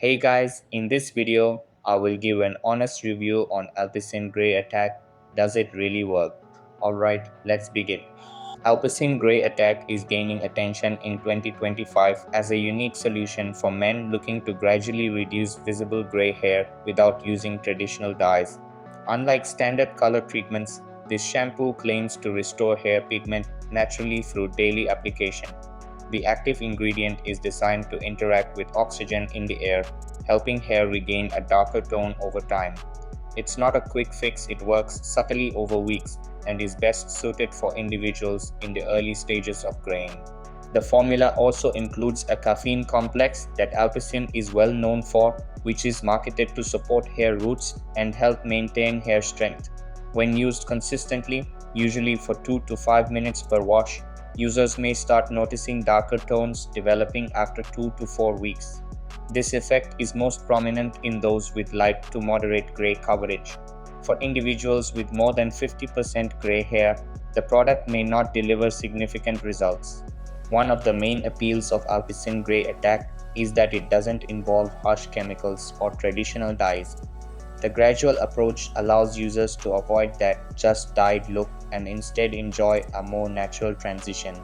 Hey guys, in this video, I will give an honest review on Alpecin Grey Attack. Does it really work? Alright, let's begin. Alpecin Grey Attack is gaining attention in 2025 as a unique solution for men looking to gradually reduce visible gray hair without using traditional dyes. Unlike standard color treatments, this shampoo claims to restore hair pigment naturally through daily application. The active ingredient is designed to interact with oxygen in the air, helping hair regain a darker tone over time. It's not a quick fix, it works subtly over weeks and is best suited for individuals in the early stages of graying. The formula also includes a caffeine complex that Alpecin is well known for, which is marketed to support hair roots and help maintain hair strength. When used consistently, usually for 2 to 5 minutes per wash, users may start noticing darker tones developing after 2 to 4 weeks. This effect is most prominent in those with light to moderate gray coverage. For individuals with more than 50% gray hair, the product may not deliver significant results. One of the main appeals of Alpecin Grey Attack is that it doesn't involve harsh chemicals or traditional dyes. The gradual approach allows users to avoid that just dyed look and instead enjoy a more natural transition.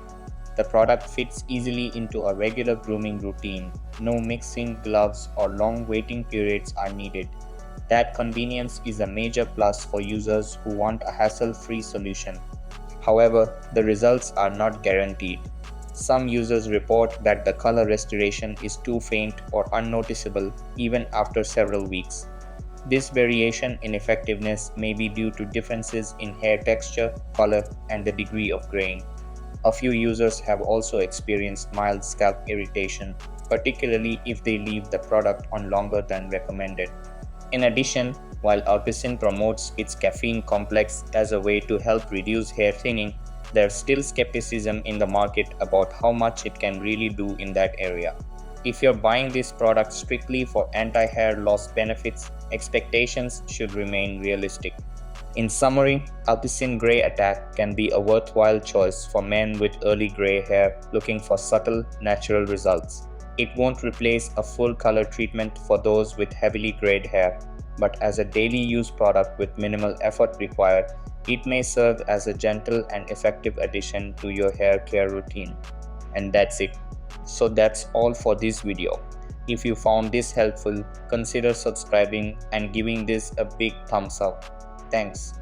The product fits easily into a regular grooming routine. No mixing, gloves, or long waiting periods are needed. That convenience is a major plus for users who want a hassle-free solution. However, the results are not guaranteed. Some users report that the color restoration is too faint or unnoticeable even after several weeks. This variation in effectiveness may be due to differences in hair texture, color, and the degree of graying. A few users have also experienced mild scalp irritation, particularly if they leave the product on longer than recommended. In addition, while Alpecin promotes its caffeine complex as a way to help reduce hair thinning, there's still skepticism in the market about how much it can really do in that area. If you're buying this product strictly for anti-hair loss benefits, expectations should remain realistic. In summary, Alpecin Grey Attack can be a worthwhile choice for men with early gray hair looking for subtle, natural results. It won't replace a full color treatment for those with heavily grayed hair, but as a daily use product with minimal effort required, it may serve as a gentle and effective addition to your hair care routine. And that's it. So that's all for this video. If you found this helpful, consider subscribing and giving this a big thumbs up. Thanks.